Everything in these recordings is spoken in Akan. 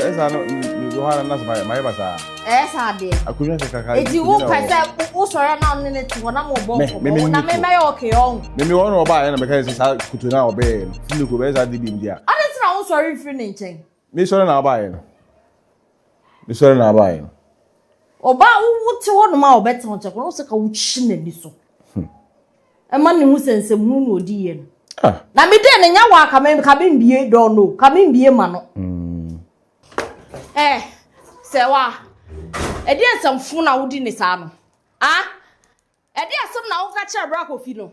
esa no mi go hana nas my basa. Esa de. Akunya kaka. Eti wo pese wo sori na on ne ti wona mo bo. Na me okay on. Me won oba ya na me kai sa kutu na obe no. Fini ko be sa di bim dia. Ade ti na wo sori free ne nchen. Me sori na oba ya no. Me sori na oba ya no. Oba wo ti wo no ma obete on che ko se ka wo chi na ni so. Ema ni hu sensem hu no odi ye no. Na me de ne nya wa ka me mbie do no. Ka me mbie ma no. Serwaa. Edi ensamfu na wodi ni sa no. Edi asem na wo ka che bra kofi no.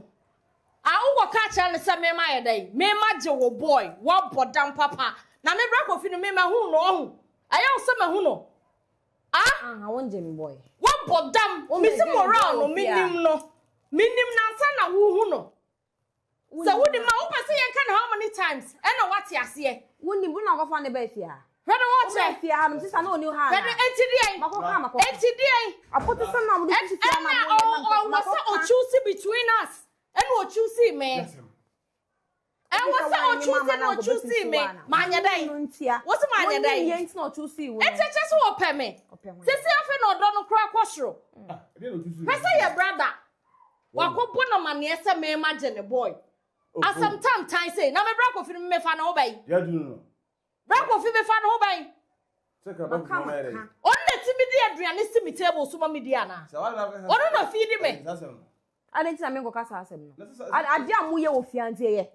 Wo ka che ne se me ma ye dai. Me ma je wo boy, wo bodam papa. Na me bra kofi no me ma hu no hu. Aya wo se ma hu no. Won je me boy. Wo bodam, me se moral no minim no. Minim na nsa na wo hu no. So wodi ma wo pese yen kan how many times? E na what ase? Woni bu na go fa ne ba fia. Where do what say? Fia ha no sisa na oni ha. Where enti Mako ka mako. Enti dey. Apoto sa na mo di fia na mo. Was o choose between us. And o choose me. And was o choose me. Manya dai. What's manya dai? Yen na choose wo. Enti chese wo pe me. Sisi afi na odo no kra kwosro. Pese your brother. Wakobo na mane ese me imagine the boy. As sometimes time say na me bra kofi me fa na obai. Ya du no. Bra kofi me fa na obai. Seka ba ko na ere. On na ti mi di aduane si mi table so ma mi di ana. Ono na feed me. Ade ti na me go kasa asem no. Ade amuye wo fia ntie ye.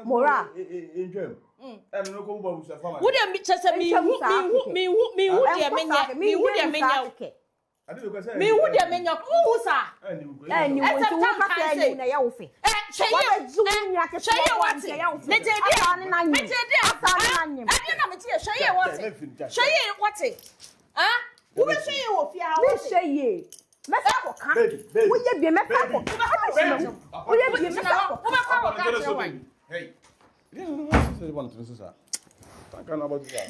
Mora. Enjem. No ko bu so fa ma. Wo de mi chese mi hu de menya. Mi hu de menya. Me hu de menya. Hu sa. Ni wo ti wo ka fa ni na ya wo fe. Sheye what? Me je dia na nyim. Me je dia na nyim. Ade na me tie sheye what? Sheye what? Wo be sheye wo fi ha wo. Sheye. Me fa ko ka. Wo ye bi me fa ko. Wo ye bi me fa ko. Wo ba fa ko ka che wa. Hey. Say one thing so. Thank you about that.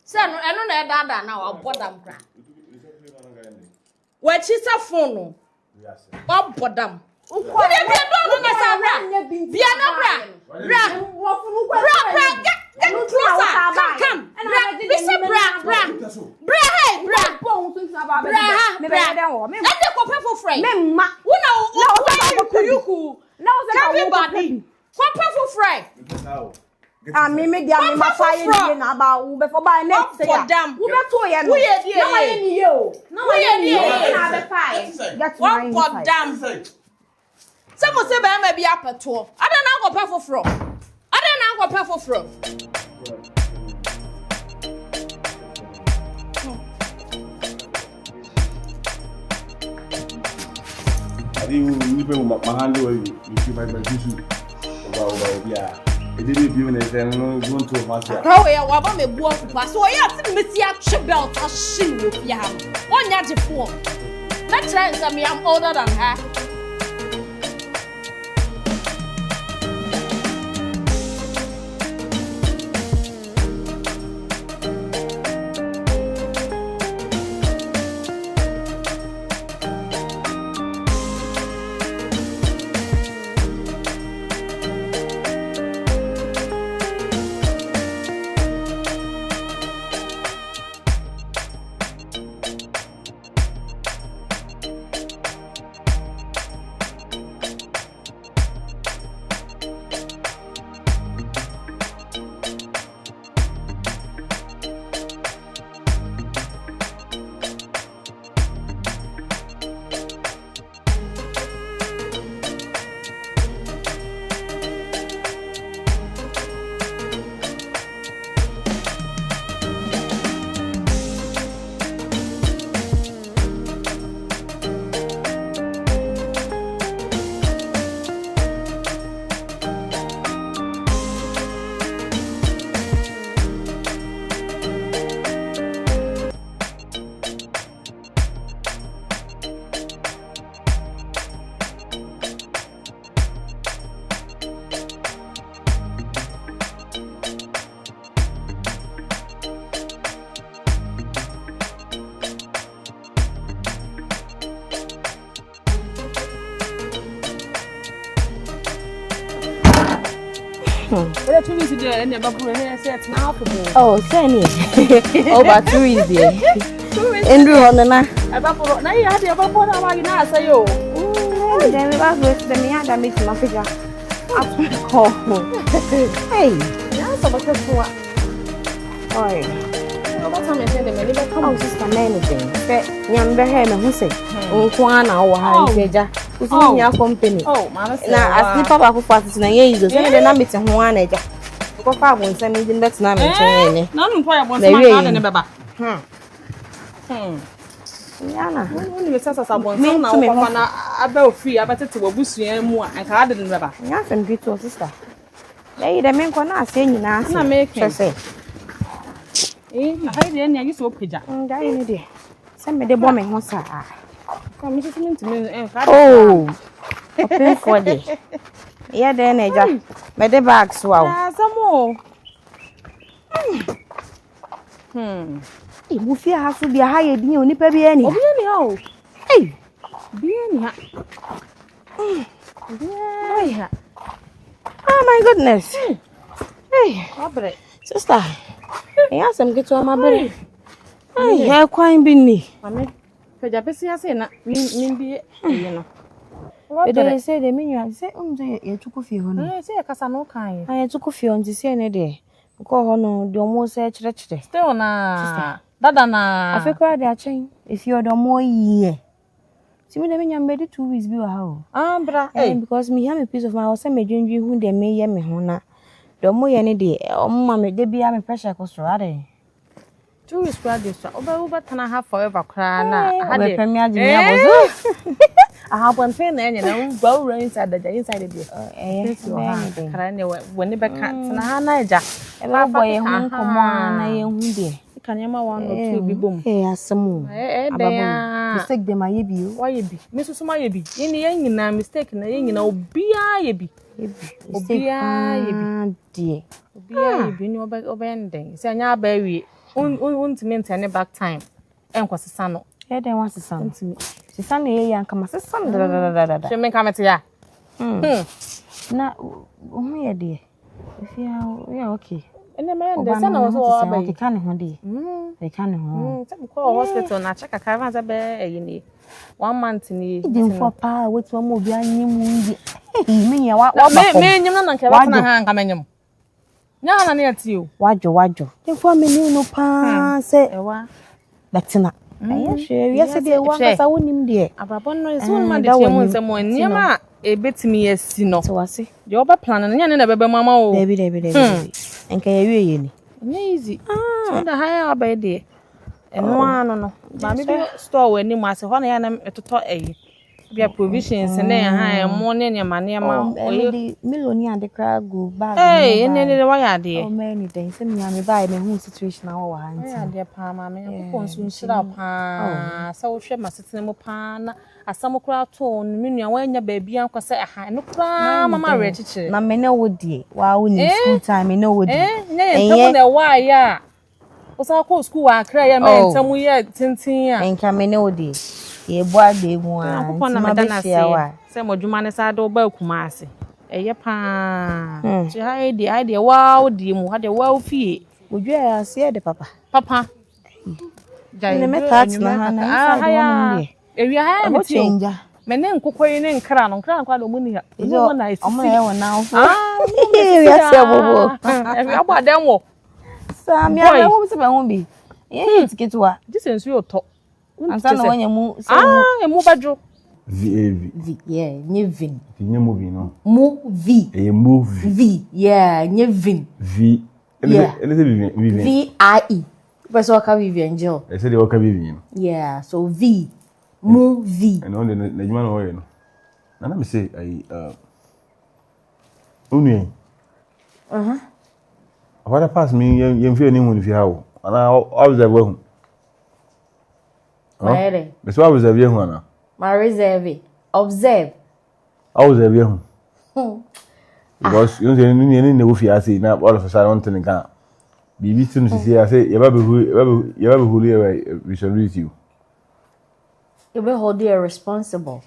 Say no eno na e dada na wa bodam kra. We chi sa phone no. Yes. Wa bodam. Bia no na sa bra. Bia na bra. Bra. Bra. Get closer. Come. Bra. Hey, bra. And the kopa for friend. Me ma. Una o kuyuku. Na o se ka wo body. Kopa for friend. Me dia me ma fa ye die na ba wo be for ba next year. Wo be to ye no. Wo ye die. Na wa ye ni ye o. Na wa ye ni ye na be fa ye. Get my God damn. Some say ba ma bi apeto. Ada na kopa for fro. Ada na kopa for fro. Adi ni pe mo ma hande we you see my juice. Oba bia. E dey be na say no go to matter. How we wa ba me bu ofupa. So ya ti me si atwe belt a shin we fia ha. Onya jefo. Na trends me I'm older than her. But 2 weeks there and never put a set now for more. Oh, send it. Over 2 weeks there. Andrew on the night. Now you had your papa now, say you. Then we was with the me that makes my figure. Call. Hey, that's about the Oi. What time is it? Maybe come sister anything. Nyambe he me hu say. Nko ana wo ha nteja. Usi nya company. Oh, mama say. Na asni papa ko fast na ye yizo. Say na me te ho ana eja. Ko fa bo nsam ndi bet na me chen ye. Na no ya bo nsam na ne beba. Yana. Woni me sasa sabon nsam na wo papa na aba ofri abatete wabusuan mu a anka ade ne beba. Nya fam bi to sister. Dey de me nko na ase nyina ase. Na me ke say. I didn't use so pija. Dying there. Send me the bomb and what's that? Come, Mrs. Minton. Oh, open for the. Yeah, then I just made the bags. Wow, some more. If you have to be a higher being, you need to be any. Hey, be any. Oh, my goodness. Hey, sister. Yes, I'm getting on my belly. Hey, hair quite binny. Mammy, for Japesi, I say, not me, you know. What did I say? The menu, I say, you took a few. I say, a casano kind. I took a few on this any day. Go on, the almost search. Still, na, Dadana. I feel quite a chain. If you're the more year. See me, I'm ready 2 weeks be a how. Because me have a piece of my house and me drink you who they may yam me hona. The more any day, mamma, they be a pressure cost rather. 2 weeks graduate, over can I have forever crying? I had a premier. I have one thing, and you know, go inside the inside of you. When the back cats and a naja, a love boy, home, come on, I am dear. Can you one or two be boom? Hey, some more. Mistake them, I be. Why you be? Mrs. Mayaby, in the end, you're mistaken, you know, be I be. Dear, be no bending. Say, now, baby, won't mean any back time. And was a son. Yeah, there was a son to me. She's Sunday, young come as a son. She may come at ya. Now, oh, dear. If you are okay. And the man, the son was all about the cannon one day. They can't home. Call hospital, and I check a caravan a bear, you need 1 month in the for power with one more behind you. Me, what man, you're not coming home. No, I'm near to you. Wajo. Then for me, no pa say, that's not. Yesterday, I wouldn't him there. Upon is 1 month, that one someone near ma a bit me as sino. So I say, the other plan and yan never mamma, baby. And can you easy? So the higher by day. And no, Mammy store when you must one am to talk a. Your provisions and then high morning your money amount. The millionaire the crowd go back. Hey, and then the wire dear. Many things. And me buy my whole situation our hands. Dear Palma, I soon sit up. So share my sitting pan. A summer crowd tone, meaning when your baby uncle say a high no mamma register. My men know what dear. Wow, we need school time, I know what dear. Why, yeah. Was our cool school, I cry a man, some we had 10 and come in all day. Ye boy de one. Some of you man is out over kumasi. A yapa. She had the idea. Wow, dear, had a well fee. Would you see the papa? Papa. Jay, me catch na. If you have a change, my name Cocoin and Crown, Crown, quite a money. Is all nice. I'm now. Yes, about them. Some young woman won't be. Yes, get to what? This is your talk. And some when you move, move a joke. V, yeah, new vin. New movie, no. Movie. A movie. V, yeah, new vin. V, V-I-E. But so can we enjoy? I said, you can be. Yeah, so V, movie. And on the Najuman oil. And let me say, Uni. What I pass me, you feel anyone if you have. And I was a well. That's why I was a young one. My reserve. Observe. I was a young. Because you didn't know if you see now all of a sudden on the car. Be soon to see, I say, you ever who we shall reach you. You will hold you responsible.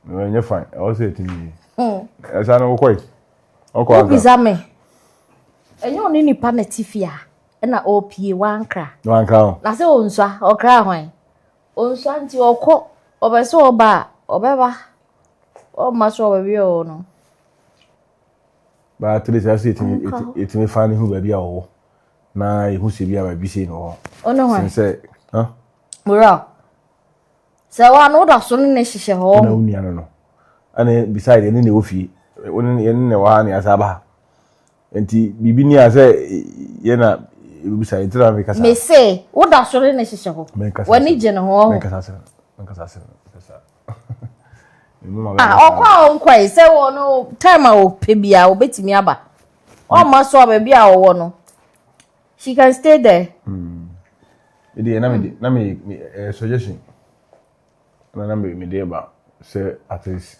When you're fine, I will say to me. As I know quite. Okay, enyo ni nipa na tifia na opie wankra na se onswa okra hwan onswa nti okọ obeso oba obeba o maso obebi o no ba tele sa se etimi fani hu ba bia wo na ehu se bia ba bi se no ono hwan se mura Serwaa no da so ne hihye ho na unia no ane beside ni ofi oni ne wa ni asaba enti bibi ni ase ye na beside tira me kasa me say wo da so ne hihye ho wani je ne ho me kasa okwa onkwai se wo no time a opebia obetimi aba o ma so aba bia wo no she can stay there idi na me suggestion na me dey ba say at least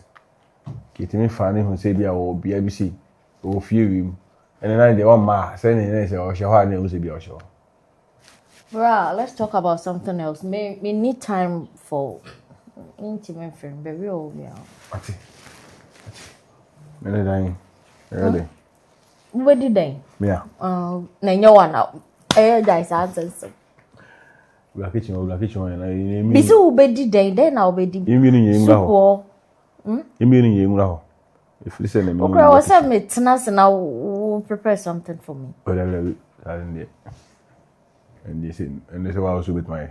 kitimi fani hu say bia wo bia bi si wo fie wi and na dey one ma say ne say o she ho na wo say bia o she. Bruh, let's talk about something else. Me need time for intimate friend, baby. Oh, yeah. Ati. Me dying. Ready? Where did they? Yeah. Na nyawa na. Guys, answer. We are kitchen na me. Bisi ubedi dey na ubedi. Imi ni yengura ho. Imi ni yengura ho. If you say na me. Okay, what's up me tena se na prepare something for me. Well, and they say what also with my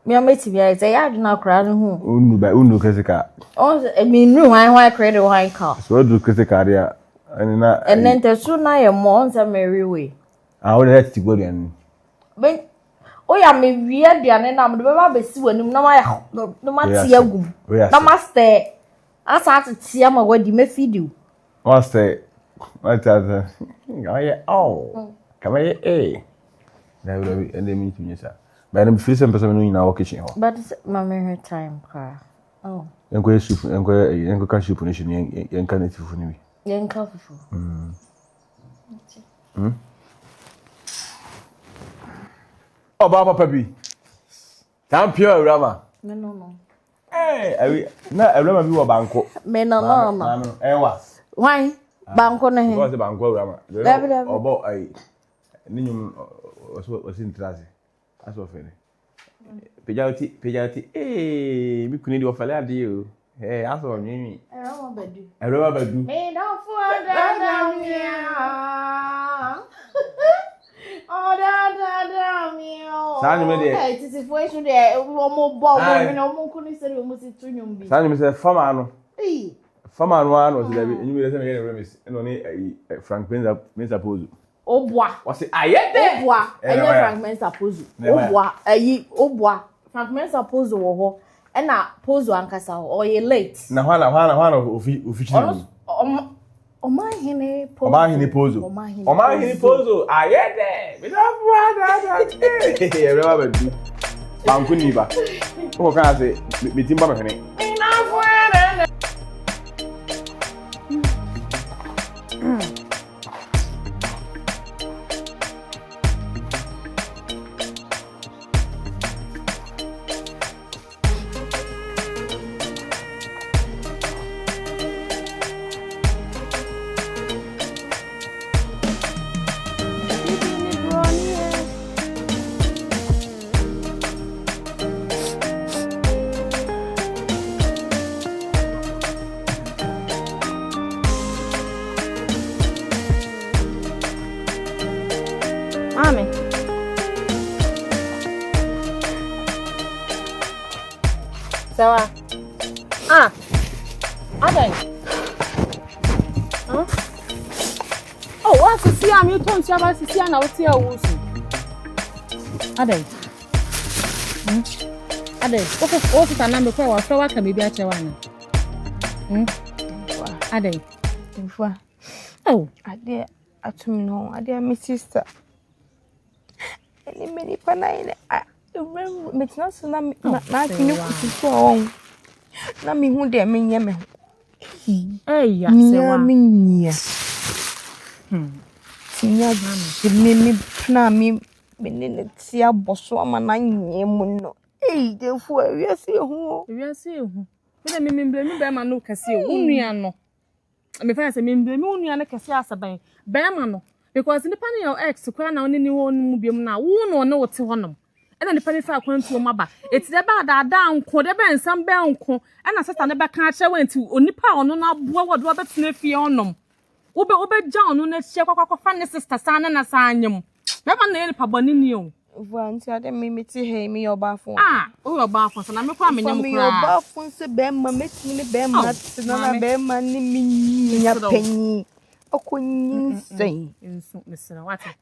Me ameti bia say ya na kra no hu. Unu kesika. Oh, me nu hwan credit hwan ka. So do kesika dia and na and then the soon na ye mo on some merry way. Ah, we let to go then. Ben oya me wie dia ne na me be ba besi wanim na ma ya no ma tie agum. Na ma stay asa tie ma wadi me feed What say? What that? Oh. Come here, na we and them to nyesa ba na free some person no nyina wo kitchen ho but mama her time car oh enko soup enko ka soup no shini en ghanatv ni wi yen ka fufu oh ba papa bi champion Awurama me no awi na Awurama bi wo banko me no wa why banko na he wo se banko Awurama obo ai ni nyum was in trase aso fere pejauti mi kuni di ofale ade o aso nwi Awurama badu me don't for da oh da mi Sani me de it is for issue de mo bo me no mo kuni seri o mo si tunyum bi Sani me se fama no fama no ano se dabi enyu me se me get remis eno ni Frank Mensa pose Obwa. What's ayede? Obwa. Enye Frank Mensa pose. Obwa. Obwa. Frank Mensa pose wo ho. E na pose ankasa o ye late. Na hwana officially. Omahini pose. Omahini pose. Ayede. Me don't want that. Everyone be. Banku ni ba. Ko kan say me timba me hene. Enough one. Mami. Serwaa. Adan. Oh, what to see am you turn to about to see na what here wo su. Adan. Adan, o fi na me kwa wa fa wa ka bibi a chewa na. Adan. Mfua. Oh, ade atum no, ade my sister. Any many panai remember me not so na kini kutu on. Na me hu de me nye me. Ya Serwaa. Me Tinya me na me ne tia boso ama na nye mu no. Defo awiase hu. Awiase hu. Me na me be ma no kase o nua no. Me fa se me nua no kase asaban. Be ma no. because in the panny your ex kwa na oni ni won mu biam na wo no ne wote honom e na the panny fa kwantu maba it's the bad da nko de be nsam be nko e na sister ne be ka kire wanti onipa ono na boa wodo betena fie honom obe ja ono na hye kwakwa fa ne sister sana na sanyem be ma na ye pa boni ni o Vanti ade me ti he me your bafo o your bafo so na me kwa menyam kra me your bafo se be ma metini ne be ma na be ma ni mi nya panyi okonyin sen ensu mesra wata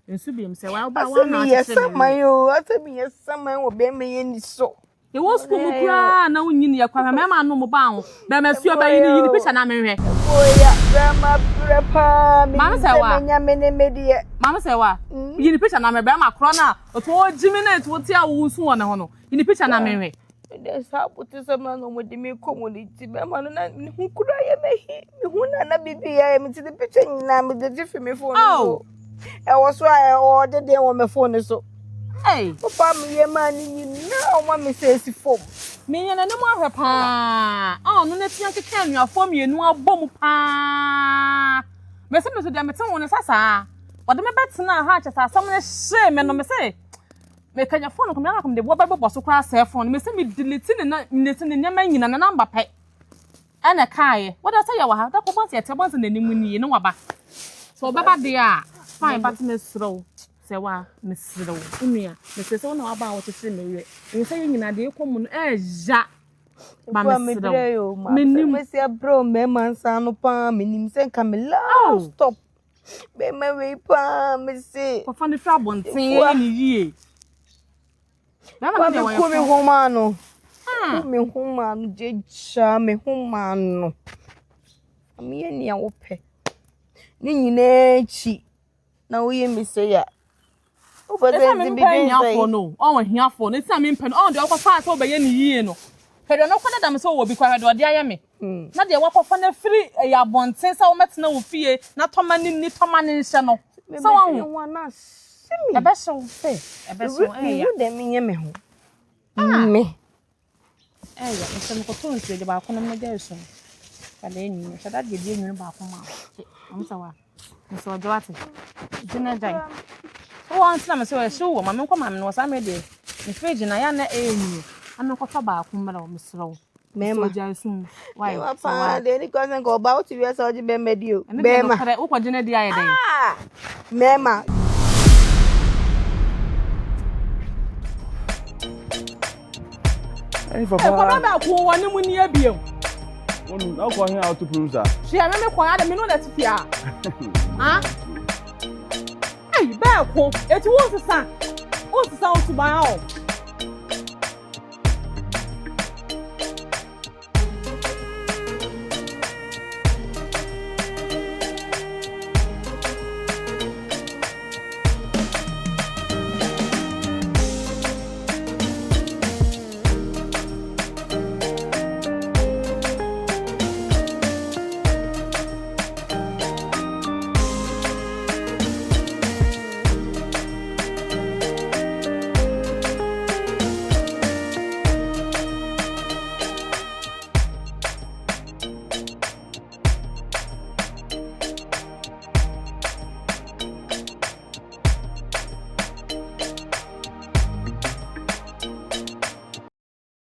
ensu biem se wa ba na yesaman yo atemi yesaman wo be me ni so e wo school mu kra na unyini ya kwa me ma no mo ba ho be ma suo ba yini picture na me hwe oya grandma prepa mi menya mene medie mama Serwaa yini picture na me be ma kro na o to jimi na to ti a wo su wona ho no yini picture na me hwe de sabuti sama no mo de me community be ma no na hu kura ye mehi mi hu na bibia ye mi ti de picture nyina mi de fi me phone so e wo so a o de wo me phone so papa mi ye ma ni na o ma me say si phone me yana ne mo ahwe pa no na tia keka anuafo mienu abom pa me se me so de me ten won sasa o de me betena ha cha sa sam ne hye me no me se me kanya phone ko me aka de bo bo so kwa cell phone me se me delete ne na ne nyama nyina na number pe ana kai what I say ya wa ha da ko bon se te bon se nanimu ni ne waba so baba de a fine but me slow Serwaa mesiro unua me se wona waba wo tese me we me se nyina de komu no eja ba mesiro me se bro me mansa no pa menim se nka me la stop be me we pa me se ko fa ne fra bonten ni yie na ma de ko me homa no me homa no jeja me homa no me ye nia wo pe ni nyina chi na wo ye me se ya But then I'm paying for no. Oh, here for no. It's a mean pen. Oh, the upper part over any year no. Pero no kwada dam so will be quite do dia me. Na de wakọ fa na free ya bonten sa wo metena wo fie na tomani ni tomani nse no. So won na simi. Ebe so ya. You dem nye me ho. Me. Ya, nse no ko to nse de ba ko na me dey so. Kale enyi, so that de enyi ba ko ma. Am sawa. Nse ojo ate. Jina jai. Oh, answer me so sure, mama ko mama no sa me de. Me fridge na ya na enyi. Ana ko fa ba ko mara o mesro. Me ma jasun. Why? Pa de ni ko sen go ba o ti we so ji be medio. Be ma. Wo ko jina di aye den. Me ma. Papa. Ko ba ko woni mu ni abiem. Wonu na ko hin auto producer. She am me ko ya de me no na ti fia. Ha? Be ko eti wo sisa o tu ba o